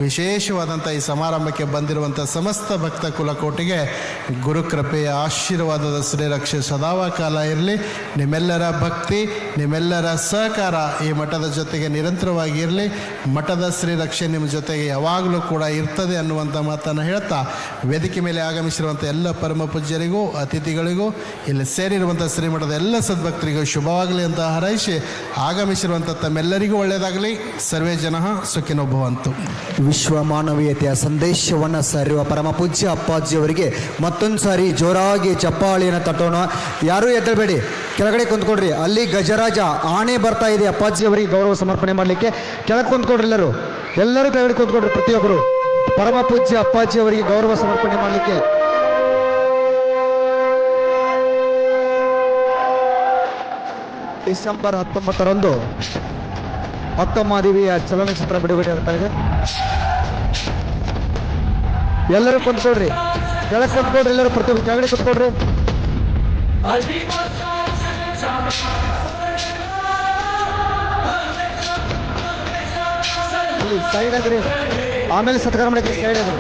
ವಿಶೇಷವಾದಂಥ ಈ ಸಮಾರಂಭಕ್ಕೆ ಬಂದಿರುವಂಥ ಸಮಸ್ತ ಭಕ್ತ ಕುಲಕೋಟಿಗೆ ಗುರುಕೃಪೆಯ ಆಶೀರ್ವಾದದ ಶ್ರೀರಕ್ಷೆ ಸದಾಕಾಲ ಇರಲಿ. ನಿಮ್ಮೆಲ್ಲರ ಭಕ್ತಿ, ನಿಮ್ಮೆಲ್ಲರ ಸಹಕಾರ ಈ ಮಠದ ಜೊತೆಗೆ ನಿರಂತರವಾಗಿ ಇರಲಿ. ಮಠದ ಶ್ರೀರಕ್ಷೆ ನಿಮ್ಮ ಜೊತೆಗೆ ಯಾವಾಗಲೂ ಕೂಡ ಇರ್ತದೆ ಅನ್ನುವಂಥ ಮಾತನ್ನು ಹೇಳ್ತಾ, ವೇದಿಕೆ ಮೇಲೆ ಆಗಮಿಸಿರುವಂಥ ಎಲ್ಲ ಪರಮ ಪೂಜ್ಯರಿಗೂ ಅತಿಥಿಗಳಿಗೂ ಇಲ್ಲಿ ಸೇರಿರುವಂಥ ಶ್ರೀಮಠದ ಎಲ್ಲ ಸದ್ಭಕ್ತರಿಗೂ ಶುಭವಾಗಲಿ ಅಂತ ಹಾರೈಸಿ, ಆಗಮಿಸಿರುವಂಥ ತಮ್ಮೆಲ್ಲರಿಗೂ ಒಳ್ಳೆಯದಾಗಲಿ. ಸರ್ವೇ ಜನಃ ಸುಖಿನೋ ಭವಂತು. ವಿಶ್ವ ಮಾನವೀಯತೆಯ ಸಂದೇಶವನ್ನು ಸಾರಿರುವ ಪರಮ ಪೂಜ್ಯ ಅಪ್ಪಾಜಿಯವರಿಗೆ ಮತ್ತೊಂದು ಸಾರಿ ಜೋರಾಗಿ ಚಪ್ಪಾಳಿಯನ್ನು ತಟ್ಟೋಣ. ಯಾರೂ ಎದ್ದಬೇಡಿ, ಕೆಳಗಡೆ ಕುಂತ್ಕೊಡ್ರಿ. ಅಲ್ಲಿ ಗಜರಾಜ ಆಣೆ ಬರ್ತಾ ಇದೆ ಅಪ್ಪಾಜಿಯವರಿಗೆ ಗೌರವ ಸಮರ್ಪಣೆ ಮಾಡಲಿಕ್ಕೆ. ಕೆಳಗೆ ಕುಂತ್ಕೊಡ್ರಿ, ಎಲ್ಲರೂ ಕೆಳಗಡೆ ಕುಂತ್ಕೊಡ್ರಿ. ಪ್ರತಿಯೊಬ್ಬರು ಪರಮ ಪೂಜ್ಯ ಅಪ್ಪಾಜಿಯವರಿಗೆ ಗೌರವ ಸಮರ್ಪಣೆ ಮಾಡಲಿಕ್ಕೆ. ಡಿಸೆಂಬರ್ 19ರಂದು ಅಕ್ಕಮಹಾದೇವಿಯ ಚಲನಚಿತ್ರ ಬಿಡುಗಡೆ ಆಗ್ತಾ ಇದೆ. ಎಲ್ಲರೂ ಕುಂತ್ಕೊಡ್ರಿ, ಕೆಳಗೆ ಕುಂತ್ಕೊಡ್ರಿ. ಎಲ್ಲರೂ ಪ್ರತಿಯೊಬ್ಬರು ಕೆಳಗಡೆ ಕುಂತ್ಕೊಡ್ರಿ. ಸೈಡ್ ಆಗ್ರಿ, ಆಮೇಲೆ ಸತ್ಕಾರ ಮಾಡಕ್ಕೆ ಸೈಡ್ ಆಗ್ರಿ.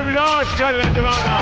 विनाश कर दीवाना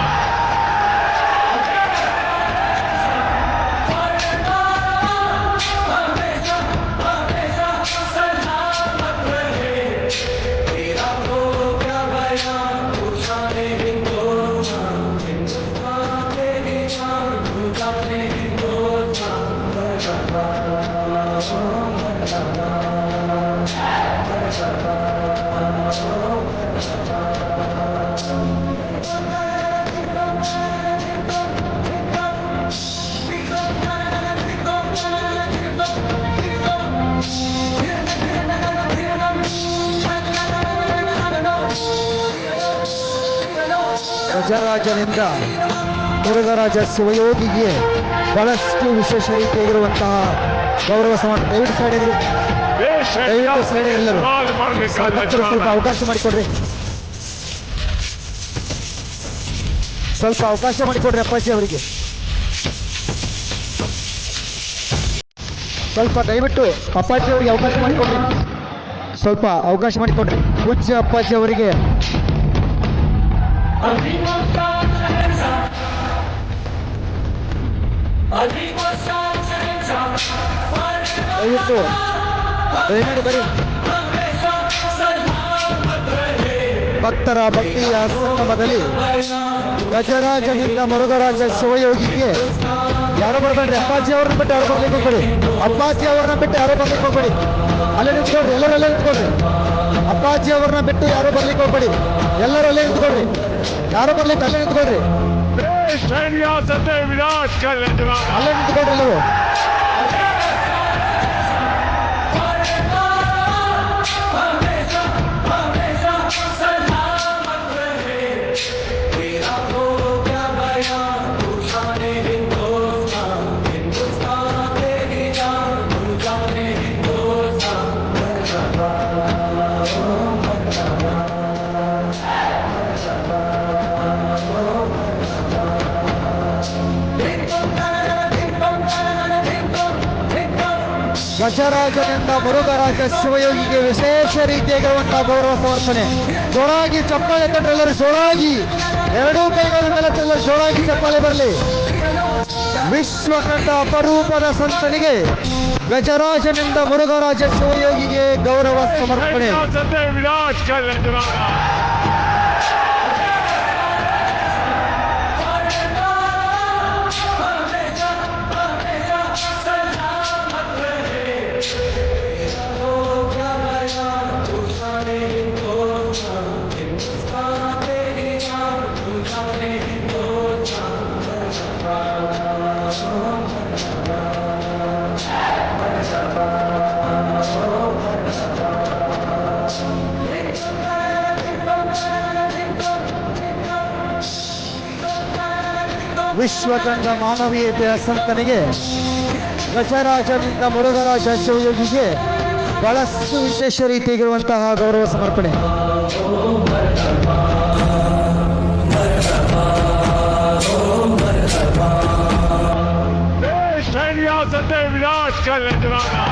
ಗಜರಾಜನಿಂದ ಮುರುಘರಾಜ ಶಿವಯೋಗಿಗೆ ಬಹಳಷ್ಟು ವಿಶೇಷ ರೀತಿಯಾಗಿರುವಂತಹ ಗೌರವ ಸಮರ್ಪಣೆ. ದಯವಿಟ್ಟು ಸೈಡ್ ಎಲ್ಲರೂ ಸ್ವಲ್ಪ ಅವಕಾಶ ಮಾಡಿಕೊಡ್ರಿ, ಸ್ವಲ್ಪ ಅವಕಾಶ ಮಾಡಿಕೊಡ್ರಿ ಅಪ್ಪಾಜಿ ಅವರಿಗೆ. ಸ್ವಲ್ಪ ದಯವಿಟ್ಟು ಅಪ್ಪಾಜಿ ಅವರಿಗೆ ಅವಕಾಶ ಮಾಡಿಕೊಡ್ರಿ, ಸ್ವಲ್ಪ ಅವಕಾಶ ಮಾಡಿಕೊಡ್ರಿ. ಪೂಜ್ಯ ಅಪ್ಪಾಜಿ ಅವರಿಗೆ ದಯವಿಟ್ಟು ಬರೀ ಭಕ್ತರ ಭಕ್ತಿಯ ಸಂಗಮದಲ್ಲಿ ಗಜರಾಜನಿಂದ ಮುರುಘರಾಜ ಶಿವಯೋಗಿಗೆ ಯಾರು ಬರ್ಬೇಡ್ರಿ. ಅಪ್ಪಾಜಿ ಅವ್ರನ್ನ ಬಿಟ್ಟು ಯಾರು ಬರ್ಲಿಕ್ಕೆ ಹೋಗ್ಬೇಡಿ. ಅಪ್ಪಾಜಿ ಅವ್ರನ್ನ ಬಿಟ್ಟು ಯಾರು ಬರ್ಲಿಕ್ಕೆ ಹೋಗ್ಬೇಡಿ. ಅಲ್ಲೇ ನಿಂತ್ಕೊಡ್ರಿ, ಎಲ್ಲರೂ ಅಲ್ಲೇ ನಿಂತ್ಕೊಡ್ರಿ. ಅಪ್ಪಾಜಿ ಅವ್ರನ್ನ ಬಿಟ್ಟು ಯಾರು ಬರ್ಲಿಕ್ಕೆ ಹೋಗ್ಬೇಡಿ. ಎಲ್ಲರೂ ಅಲ್ಲೇ ನಿಂತ್ಕೊಡ್ರಿ, ಯಾರು ಬರ್ಲಿಕ್ಕೆ ಅಲ್ಲೇ ನಿಂತ್ಕೊಡ್ರಿ. ಅಲ್ಲೇ ನಿಂತ್ಕೊಡ್ರಿ ಎಲ್ಲರೂ. ಗಜರಾಜನಿಂದ ಮುರುಘರಾಜ ಶಿವಯೋಗಿಗೆ ವಿಶೇಷ ರೀತಿಯಾಗಿರುವಂತಹ ಗೌರವ ಸಮರ್ಪಣೆ. ಜೋರಾಗಿ ಚಪ್ಪಾಳೆ ತಟ್ಟರೆ ಎಲ್ಲರೂ ಜೋರಾಗಿ, ಎರಡೂ ಕೈಗಳ ಮೇಲೆ ಜೋರಾಗಿ ಚಪ್ಪಾಳೆ ಬರಲಿ. ವಿಶ್ವಕಂಠ ಅಪರೂಪದ ಸಂತನಿಗೆ ಗಜರಾಜನಿಂದ ಮುರುಘರಾಜ ಶಿವಯೋಗಿಗೆ ಗೌರವ ಸಮರ್ಪಣೆ. ವಿಶ್ವಕಂಠ ಮಾನವೀಯತೆಯ ಸಂತನಿಗೆ ಗಜರಾಜನಿಂದ ಮುರುಘರಾಜ ಶಿವಯೋಗಿಗೆ ಬಹಳಷ್ಟು ವಿಶೇಷ ರೀತಿಯಾಗಿರುವಂತಹ ಗೌರವ ಸಮರ್ಪಣೆ. रियासत विनाश का नजराना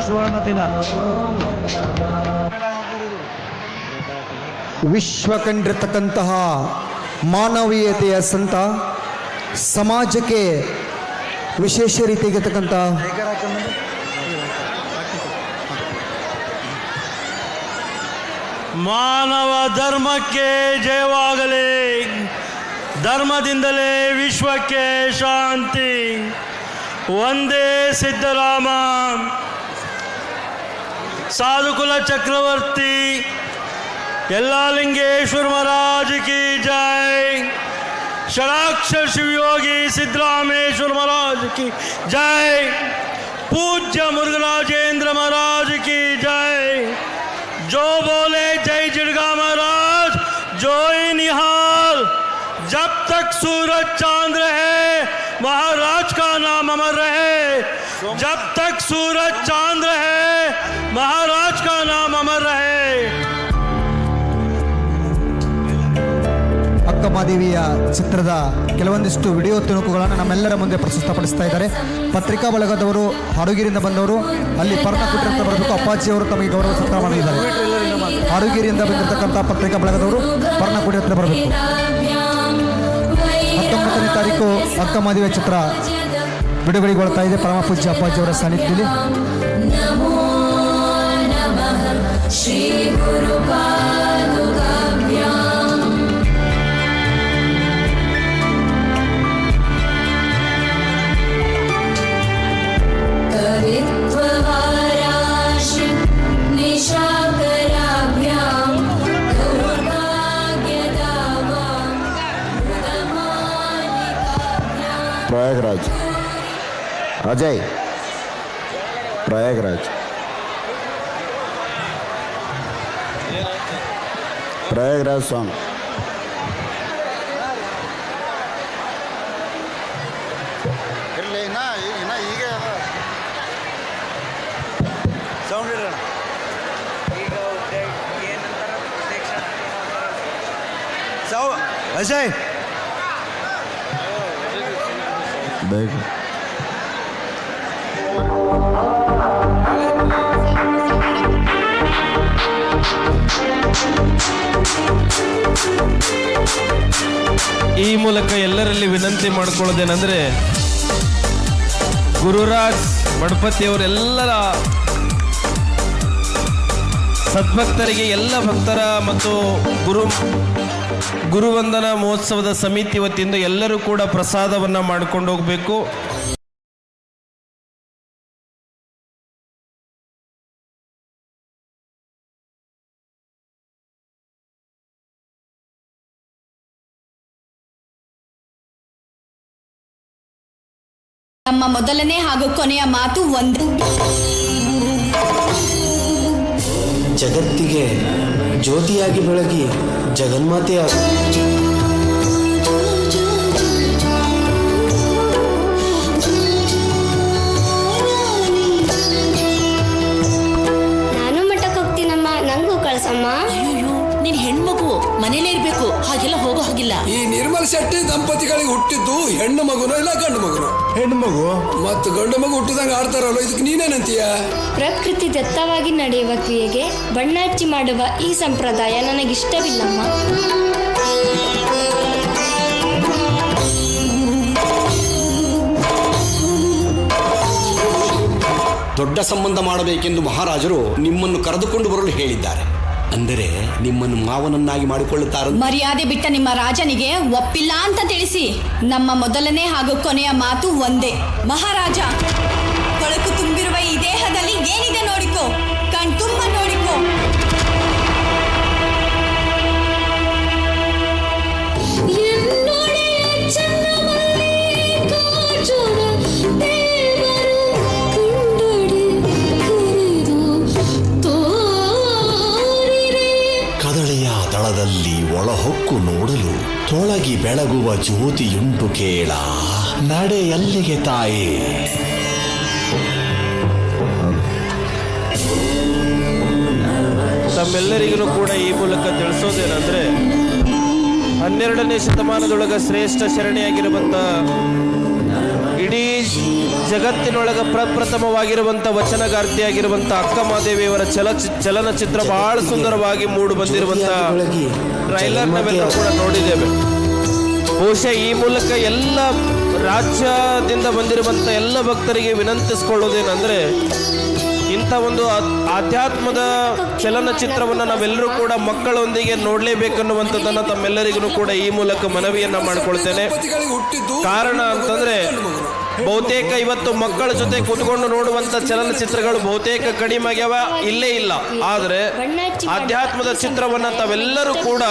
ಸುವರ್ಣ ದಿನ. ವಿಶ್ವ ಕಂಡಿರ್ತಕ್ಕಂತಹ ಮಾನವೀಯತೆಯ ಸಂತ, ಸಮಾಜಕ್ಕೆ ವಿಶೇಷ ರೀತಿಯಾಗಿರ್ತಕ್ಕಂಥ ಮಾನವ ಧರ್ಮಕ್ಕೆ ಜಯವಾಗಲಿ, ಧರ್ಮದಿಂದಲೇ ವಿಶ್ವಕ್ಕೆ ಶಾಂತಿ. ಒಂದೇ ಸಿದ್ದರಾಮ. साधुकुल चक्रवर्ती यल्लालिंगेश्वर महाराज की जय, षडाक्षर शिवयोगी सिद्धरामेश्वर महाराज की जय, पूज्य मुरुगराजेंद्र महाराज की जय. जो बोले जय जिड़गा महाराज जोई निहाल. जब तक सूरज चांद रहे महाराज का नाम अमर रहे. जब तक सूरज चांद रहे महाराज का नाम अमर रहे. ಅಕ್ಕಮಹಾದೇವಿಯ ಚಿತ್ರದ ಕೆಲವೊಂದಿಷ್ಟು ವಿಡಿಯೋ ತುಣುಕುಗಳನ್ನು ನಮ್ಮೆಲ್ಲರ ಮುಂದೆ ಪ್ರಸ್ತುತಪಡಿಸ್ತಾ ಇದ್ದಾರೆ. ಪತ್ರಿಕಾ ಬಳಗದವರು ಹಾಡುಗಿರಿಯಿಂದ ಬಂದವರು ಅಲ್ಲಿ ಪರ್ಣಕುಟಿ ಹತ್ರ ಬರಬೇಕು. ಅಪ್ಪಾಜಿಯವರು ತಮಗೆ ಗೌರವ ಸತ್ಕಾರ ಮಾಡಿದ್ದಾರೆ. ಹಾಡುಗಿರಿಯಿಂದ ಬಂದಿರತಕ್ಕಂಥ ಪತ್ರಿಕಾ ಬಳಗದವರು ಪರ್ಣಕುಟಿ ಹತ್ರ ಬರಬೇಕು. 19ನೇ ತಾರೀಕು ಅಕ್ಕಮಹಾದೇವಿಯ ಚಿತ್ರ ಬಿಡುಗಡೆಗೊಳ್ತಾ ಇದೆ ಪರಮ ಪೂಜ್ಯ ಅಪ್ಪಾಜಿಯವರ ಸಾನ್ನಿಧ್ಯದಲ್ಲಿ. श्री गुरु पादुकाभ्यां कवित्ववाराशि निशाकराभ्यां दुर्भाग्यदावां मृदमालिकाभ्यां. प्रयागराज अजय प्रयागराज प्रयागराज सॉन्ग अजय देख ಈ ಮೂಲಕ ಎಲ್ಲರಲ್ಲಿ ವಿನಂತಿ ಮಾಡಿಕೊಳ್ಳೋದೇನೆಂದರೆ ಗುರುರಾಜ್ ಮಠಪತಿಯವರೆಲ್ಲರ ಸದ್ಭಕ್ತರಿಗೆ, ಎಲ್ಲ ಭಕ್ತರ ಮತ್ತು ಗುರುವಂದನಾ ಮಹೋತ್ಸವದ ಸಮಿತಿ ವತಿಯಿಂದ ಎಲ್ಲರೂ ಕೂಡ ಪ್ರಸಾದವನ್ನು ಮಾಡಿಕೊಂಡು ಹೋಗಬೇಕು. ನಮ್ಮ ಮೊದಲನೇ ಹಾಗೂ ಕೊನೆಯ ಮಾತು ಒಂದು. ಜಗತ್ತಿಗೆ ಜ್ಯೋತಿಯಾಗಿ ಬೆಳಗಿ ಜಗನ್ಮಾತೆಯ ನಾನು ಮಠಕ್ಕೆ ಹೋಗ್ತೀನಮ್ಮ, ನಂಗೂ ಕಳ್ಸಮ್ಮ. ಅಯ್ಯೋ, ನೀನ್ ಹೆಣ್ಮಗು, ಮನೇಲೇ ಇರ್ಬೇಕು, ಹಾಗೆಲ್ಲ ಹೋಗೋ ಹಾಗಿಲ್ಲ. ಈ ನಿರ್ಮಲ್ ಶೆಟ್ಟಿ ದಂಪತಿಗಳಿಗೆ ಹುಟ್ಟಿದ್ದು ಹೆಣ್ಣು ಮಗುನೋ ಇಲ್ಲ ಗಂಡು ಮಗುನೋ? ಹೆಣ್ಣು ಮಗು. ಮತ್ತು ಗಂಡು ಮಗು ಹುಟ್ಟಿದಂಗ ಆಡ್ತಾರಲ್ಲ, ಇದಕ್ಕೆ ನೀನೇನಂತೀಯ? ಪ್ರಕೃತಿ ದತ್ತವಾಗಿ ನಡೆಯುವ ಕ್ರಿಯೆಗೆ ಬಣ್ಣ ಹಚ್ಚಿ ಮಾಡುವ ಈ ಸಂಪ್ರದಾಯ ನನಗಿಷ್ಟವಿಲ್ಲಮ್ಮ. ದೊಡ್ಡ ಸಂಬಂಧ ಮಾಡಬೇಕೆಂದು ಮಹಾರಾಜರು ನಿಮ್ಮನ್ನು ಕರೆದುಕೊಂಡು ಬರಲು ಹೇಳಿದ್ದಾರೆ. ಅಂದರೆ ನಿಮ್ಮನ್ನು ಮಾವನನ್ನಾಗಿ ಮಾಡಿಕೊಳ್ಳುತ್ತಾರೆ. ಮರ್ಯಾದೆ ಬಿಟ್ಟ ನಿಮ್ಮ ರಾಜನಿಗೆ ಒಪ್ಪಿಲ್ಲ ಅಂತ ತಿಳಿಸಿ. ನಮ್ಮ ಮೊದಲನೇ ಹಾಗೂ ಕೊನೆಯ ಮಾತು ಒಂದೇ. ಮಹಾರಾಜ, ಕೊಳಕು ತುಂಬಿರುವ ಈ ದೇಹದಲ್ಲಿ ಏನಿದೆ ನೋಡಿಕೋ, ಕಣ್ತುಂಬ ನೋಡಿಕೋ. ಎನ್ನೊಡೆಯ ಚನ್ನಮಲ್ಲಿಕಾರ್ಜುನ ತೊಳಗಿ ಬೆಳಗುವ ಜ್ಯೋತಿಯುಂಟು ಕೇಳ ನಡೆ ಎಲ್ಲಿಗೆ ತಾಯಿ. ತಮ್ಮೆಲ್ಲರಿಗೂ ಕೂಡ ಈ ಮೂಲಕ ತಿಳಿಸೋದೇನೆಂದ್ರೆ 12ನೇ ಶತಮಾನದೊಳಗ ಶ್ರೇಷ್ಠ ಶರಣೆಯಾಗಿರುವಂಥ ಇಡೀ ಜಗತ್ತಿನೊಳಗ ಪ್ರಪ್ರಥಮವಾಗಿರುವಂಥ ವಚನಗಾರ್ತಿಯಾಗಿರುವಂಥ ಅಕ್ಕ ಮಹಾದೇವಿಯವರ ಚಲನಚಿತ್ರ ಬಹಳ ಸುಂದರವಾಗಿ ಮೂಡಿ ಬಂದಿರುವಂಥ ಟ್ರೈಲರ್ ನಾವೆಲ್ಲರೂ ಕೂಡ ನೋಡಿದ್ದೇವೆ. ಬಹುಶಃ ಈ ಮೂಲಕ ಎಲ್ಲ ರಾಜ್ಯದಿಂದ ಬಂದಿರುವಂಥ ಎಲ್ಲ ಭಕ್ತರಿಗೆ ವಿನಂತಿಸ್ಕೊಳ್ಳೋದೇನೆಂದ್ರೆ ಇಂಥ ಒಂದು ಆಧ್ಯಾತ್ಮದ ಚಲನಚಿತ್ರವನ್ನು ನಾವೆಲ್ಲರೂ ಕೂಡ ಮಕ್ಕಳೊಂದಿಗೆ ನೋಡಲೇಬೇಕನ್ನುವಂಥದ್ದನ್ನು ತಮ್ಮೆಲ್ಲರಿಗೂ ಕೂಡ ಈ ಮೂಲಕ ಮನವಿಯನ್ನ ಮಾಡ್ಕೊಳ್ತೇನೆ. ಕಾರಣ ಅಂತಂದ್ರೆ ಬಹುತೇಕ ಇವತ್ತು ಮಕ್ಕಳ ಜೊತೆ ಕೂತ್ಕೊಂಡು ನೋಡುವಂತ ಚಲನಚಿತ್ರಗಳು ಬಹುತೇಕ ಕಡಿಮೆ ಆಗ್ಯಾವ, ಇಲ್ಲೇ ಇಲ್ಲ. ಆದರೆ ಆಧ್ಯಾತ್ಮದ ಚಿತ್ರವನ್ನ ತಾವೆಲ್ಲರೂ ಕೂಡ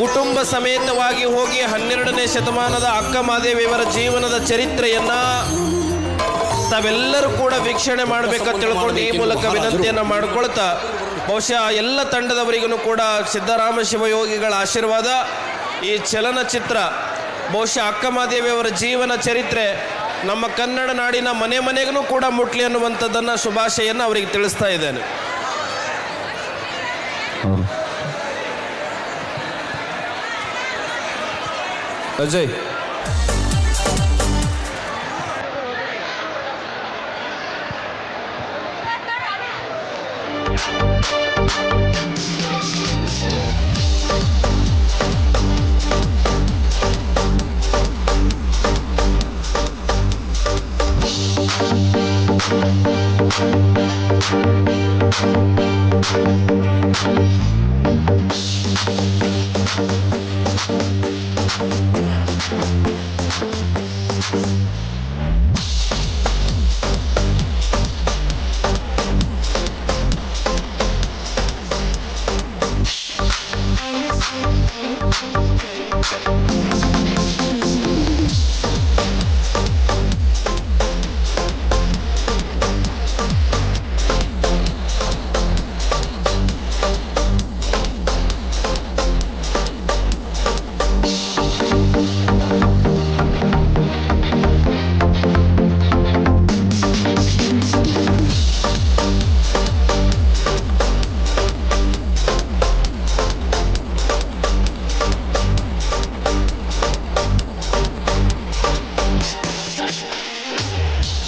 ಕುಟುಂಬ ಸಮೇತವಾಗಿ ಹೋಗಿ 12ನೇ ಶತಮಾನದ ಅಕ್ಕ ಮಹಾದೇವಿಯವರ ಜೀವನದ ಚರಿತ್ರೆಯನ್ನ ತಾವೆಲ್ಲರೂ ಕೂಡ ವೀಕ್ಷಣೆ ಮಾಡಬೇಕಂತ ತಿಳ್ಕೊಂಡು ಈ ಮೂಲಕ ವಿನಂತಿಯನ್ನು ಮಾಡಿಕೊಳ್ತಾ, ಬಹುಶಃ ಎಲ್ಲ ತಂಡದವರಿಗೂ ಕೂಡ ಸಿದ್ದರಾಮ ಶಿವಯೋಗಿಗಳ ಆಶೀರ್ವಾದ. ಈ ಚಲನಚಿತ್ರ ಬಹುಶಃ ಅಕ್ಕ ಮಹಾದೇವಿಯವರ ಜೀವನ ಚರಿತ್ರೆ ನಮ್ಮ ಕನ್ನಡ ನಾಡಿನ ಮನೆ ಮನೆಗೂ ಕೂಡ ಮುಟ್ಲಿ ಅನ್ನುವಂಥದ್ದನ್ನು ಶುಭಾಶಯನ್ನು ಅವರಿಗೆ ತಿಳಿಸ್ತಾ ಇದ್ದೇನೆ. ಅಜಯ್,